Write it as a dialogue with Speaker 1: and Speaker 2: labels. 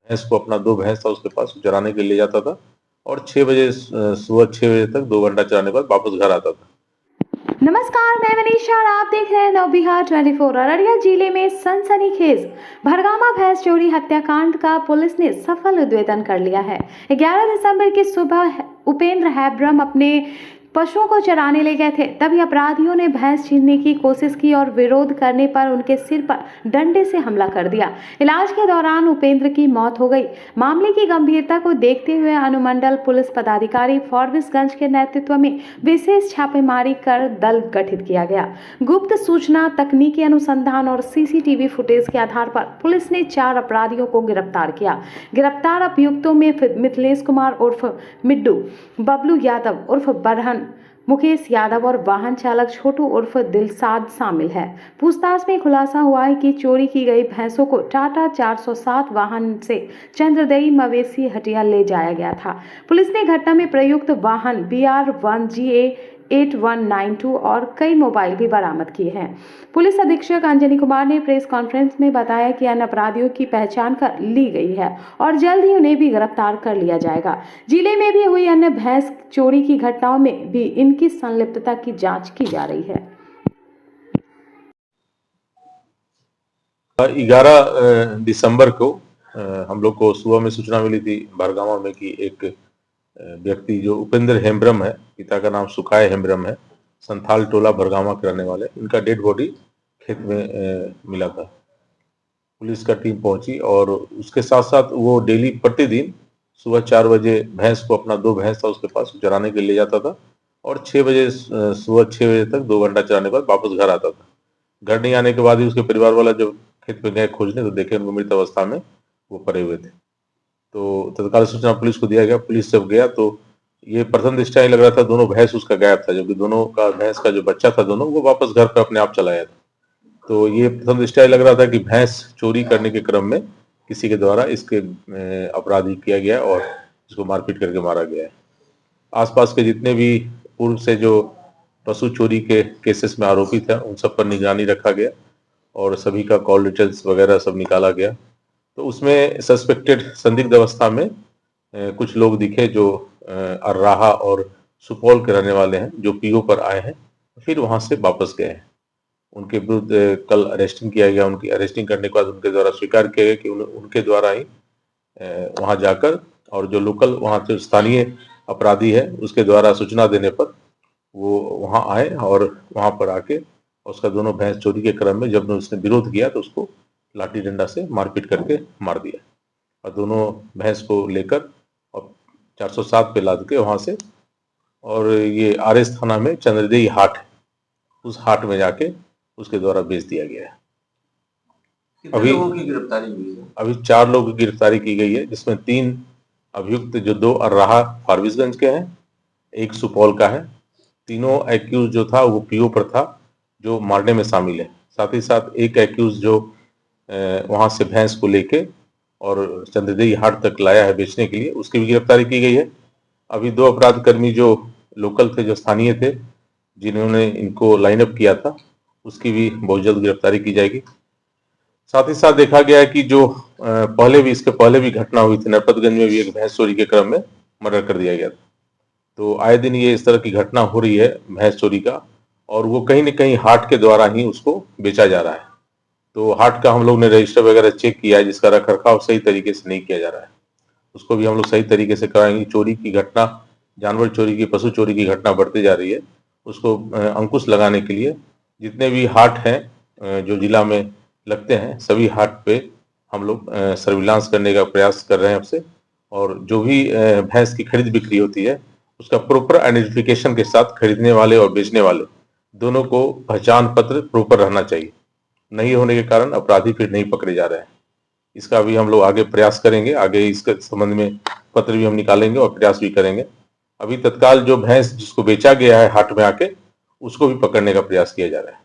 Speaker 1: भैंस को अपना 2 भैंस था उसके पास चराने के लिए ले जाता था और 6 बजे सुबह 6 बजे तक 2 घंटा चराने के बाद वापस घर आता था।
Speaker 2: नमस्कार, मैं मनीषा और आप देख रहे हैं नवबिहार 24। अररिया जिले में सनसनीखेज भरगामा भैंस चोरी हत्याकांड का पुलिस ने सफल उद्भेदन कर लिया है। 11 दिसंबर की सुबह उपेंद्र हैब्रम अपने पशुओं को चराने ले गए थे, तभी अपराधियों ने भैंस छीनने की कोशिश की और विरोध करने पर उनके सिर पर डंडे से हमला कर दिया। इलाज के दौरान उपेंद्र की मौत हो गई। मामले की गंभीरता को देखते हुए अनुमंडल पुलिस पदाधिकारी फॉरबिसगंज के नेतृत्व में विशेष छापेमारी कर दल गठित किया गया। गुप्त सूचना, तकनीकी अनुसंधान और सीसीटीवी फुटेज के आधार पर पुलिस ने 4 अपराधियों को गिरफ्तार किया। गिरफ्तार अभियुक्तों में मिथिलेश कुमार उर्फ मिड्डू, बबलू यादव उर्फ बरहन, मुकेश यादव और वाहन चालक छोटू उर्फ दिलसाद शामिल है। पूछताछ में खुलासा हुआ है कि चोरी की गई भैंसों को टाटा 407 वाहन से चंद्रदई मवेशी हटिया ले जाया गया था। पुलिस ने घटना में प्रयुक्त वाहन BR1GA 8192 और कई मोबाइल भी बरामद किए हैं। पुलिस अधीक्षक अंजनी कुमार ने प्रेस कॉन्फ्रेंस में बताया कि अन्य अपराधियों की पहचान कर ली गई है और जल्द ही उन्हें भी गिरफ्तार कर लिया जाएगा। जिले में भी हुई अन्य भैंस चोरी की घटनाओं में भी इनकी संलिप्तता की जांच की जा रही है।
Speaker 1: 11 दिसंबर को हम लोग को सुबह में सूचना मिली थी भरगामा में कि एक व्यक्ति जो उपेंद्र हेम्ब्रम है, पिता का नाम सुखाय हेम्ब्रम है, संथाल टोला भरगामा के रहने वाले, इनका डेड बॉडी खेत में मिला था। पुलिस का टीम पहुंची और उसके साथ साथ वो डेली प्रतिदिन सुबह 4 बजे भैंस को अपना 2 भैंस था उसके पास चराने के लिए ले जाता था और 6 बजे सुबह 6 बजे तक 2 घंटा चराने के बाद वापस घर आता था। घर नहीं आने के बाद ही उसके परिवार वाला जब खेत में गए खोजने तो देखे उनको मृत अवस्था में वो पड़े हुए थे। तो तत्काल सूचना पुलिस को दिया गया। पुलिस जब गया तो ये प्रथम दृष्टया ही लग रहा था दोनों भैंस उसका गायब था, जबकि दोनों का भैंस का जो बच्चा था दोनों वो वापस घर पर अपने आप चला आया था। तो ये प्रथम दृष्टया लग रहा था कि भैंस चोरी करने के क्रम में किसी के द्वारा इसके अपराधी किया गया और इसको मारपीट करके मारा गया है। आसपास के जितने भी पूर्व से जो पशु चोरी के केसेस में आरोपित है उन सब पर निगरानी रखा गया और सभी का कॉल डिटेल्स वगैरह सब निकाला गया। तो उसमें सस्पेक्टेड संदिग्ध अवस्था में कुछ लोग दिखे जो अर्राहा और सुपौल के रहने वाले हैं, जो पीओ पर आए हैं फिर वहां से वापस गए हैं। उनके विरुद्ध कल अरेस्टिंग किया गया। उनकी अरेस्टिंग करने के बाद उनके द्वारा स्वीकार किया गया कि उनके द्वारा ही वहां जाकर और जो लोकल वहां से स्थानीय अपराधी है उसके द्वारा सूचना देने पर वो वहां आए और वहां पर आके उसका दोनों भैंस चोरी के क्रम में जब उसने विरोध किया तो उसको लाठी डंडा से मारपीट करके मार दिया और दोनों भैंस को लेकर और 407 पे लाद के वहां से और ये आरएस थाना में चंद्रदेई हाट है, उस हाट में जाके उसके द्वारा बेच दिया गया है।
Speaker 3: अभी लोगों की गिरफ्तारी हुई है?
Speaker 1: अभी 4 लोगों की गिरफ्तारी की गई है, जिसमें 3 अभियुक्त जो 2 अर्राहा फारबिसगंज के हैं, 1 सुपौल का है। तीनों एक्यूज जो था वो पीओ पर था जो मारने में शामिल है। साथ ही साथ एक एक्यूज जो वहां से भैंस को लेके और चंद्रदेई हाट तक लाया है बेचने के लिए, उसकी भी गिरफ्तारी की गई है। अभी 2 अपराध कर्मी जो लोकल थे, जो स्थानीय थे, जिन्होंने इनको लाइन अप किया था, उसकी भी बहुत जल्द गिरफ्तारी की जाएगी। साथ ही साथ देखा गया है कि जो इसके पहले भी घटना हुई थी, नरपतगंज में भी एक भैंस चोरी के क्रम में मर्डर कर दिया गया था। तो आए दिन ये इस तरह की घटना हो रही है भैंस चोरी का, और वो कहीं न कहीं हाट के द्वारा ही उसको बेचा जा रहा है। तो हाट का हम लोग ने रजिस्टर वगैरह चेक किया है, जिसका रखरखाव सही तरीके से नहीं किया जा रहा है। उसको भी हम लोग सही तरीके से कराएंगे। चोरी की घटना, जानवर चोरी की, पशु चोरी की घटना बढ़ती जा रही है, उसको अंकुश लगाने के लिए जितने भी हाट हैं जो जिला में लगते हैं, सभी हाट पे हम लोग सर्विलांस करने का प्रयास कर रहे हैं अब से। और जो भी भैंस की खरीद बिक्री होती है उसका प्रॉपर आइडेंटिफिकेशन के साथ खरीदने वाले और बेचने वाले दोनों को पहचान पत्र प्रॉपर रहना चाहिए। नहीं होने के कारण अपराधी फिर नहीं पकड़े जा रहे हैं। इसका भी हम लोग आगे प्रयास करेंगे। आगे इसके संबंध में पत्र भी हम निकालेंगे और प्रयास भी करेंगे। अभी तत्काल जो भैंस जिसको बेचा गया है हाट में आके, उसको भी पकड़ने का प्रयास किया जा रहा है।